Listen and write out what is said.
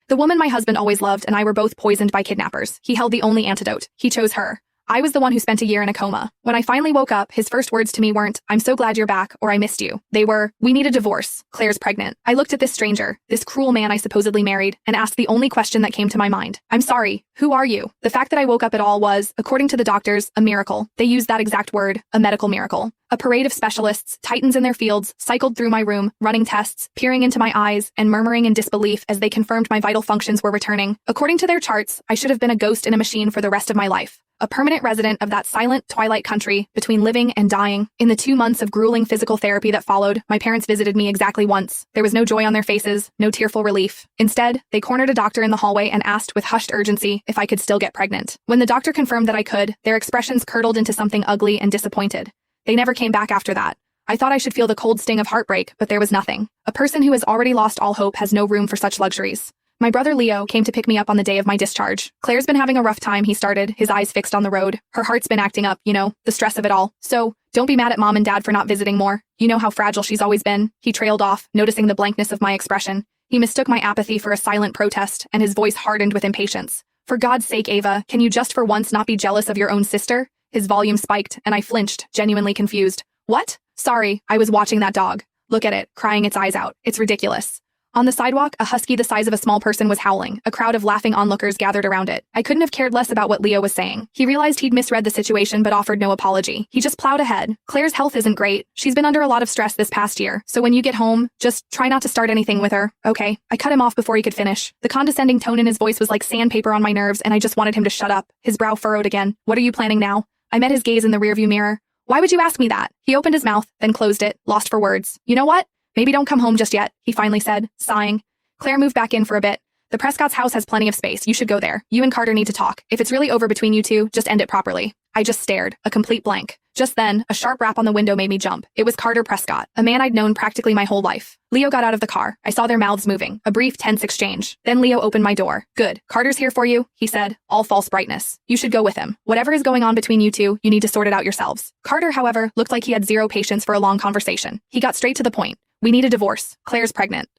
The woman my husband always loved and I were both poisoned by kidnappers. He held the only antidote. He chose her. I was the one who spent a year in a coma. When I finally woke up, his first words to me weren't, "I'm so glad you're back," or "I missed you." They were, "We need a divorce. Claire's pregnant." I looked at this stranger, this cruel man I supposedly married, and asked the only question that came to my mind. "I'm sorry, who are you?" The fact that I woke up at all was, according to the doctors, a miracle. They used that exact word, a medical miracle. A parade of specialists, titans in their fields, cycled through my room, running tests, peering into my eyes, and murmuring in disbelief as they confirmed my vital functions were returning. According to their charts, I should have been a ghost in a machine for the rest of my life. A permanent resident of that silent twilight country between living and dying. In the 2 months of grueling physical therapy that followed, my parents visited me exactly once. There was no joy on their faces, no tearful relief. Instead, they cornered a doctor in the hallway and asked with hushed urgency if I could still get pregnant. When the doctor confirmed that I could, their expressions curdled into something ugly and disappointed. They never came back after that. I thought I should feel the cold sting of heartbreak, but there was nothing. A person who has already lost all hope has no room for such luxuries. My brother Leo came to pick me up on the day of my discharge. "Claire's been having a rough time," he started, his eyes fixed on the road. "Her heart's been acting up, the stress of it all. So, don't be mad at Mom and Dad for not visiting more. You know how fragile she's always been." He trailed off, noticing the blankness of my expression. He mistook my apathy for a silent protest, and his voice hardened with impatience. "For God's sake, Ava, can you just for once not be jealous of your own sister?" His volume spiked, and I flinched, genuinely confused. "What?" "Sorry, I was watching that dog. Look at it, crying its eyes out. It's ridiculous." On the sidewalk, a husky the size of a small person was howling. A crowd of laughing onlookers gathered around it. I couldn't have cared less about what Leo was saying. He realized he'd misread the situation but offered no apology. He just plowed ahead. "Claire's health isn't great. She's been under a lot of stress this past year. So when you get home, just try not to start anything with her, okay?" I cut him off before he could finish. The condescending tone in his voice was like sandpaper on my nerves, and I just wanted him to shut up. His brow furrowed again. "What are you planning now?" I met his gaze in the rearview mirror. "Why would you ask me that?" He opened his mouth, then closed it, lost for words. "You know what? Maybe don't come home just yet," he finally said, sighing. "Claire moved back in for a bit. The Prescott's house has plenty of space. You should go there. You and Carter need to talk. If it's really over between you two, just end it properly." I just stared, a complete blank. Just then, a sharp rap on the window made me jump. It was Carter Prescott, a man I'd known practically my whole life. Leo got out of the car. I saw their mouths moving, a brief, tense exchange. Then Leo opened my door. "Good. Carter's here for you," he said, all false brightness. "You should go with him. Whatever is going on between you two, you need to sort it out yourselves." Carter, however, looked like he had zero patience for a long conversation. He got straight to the point. "We need a divorce. Claire's pregnant."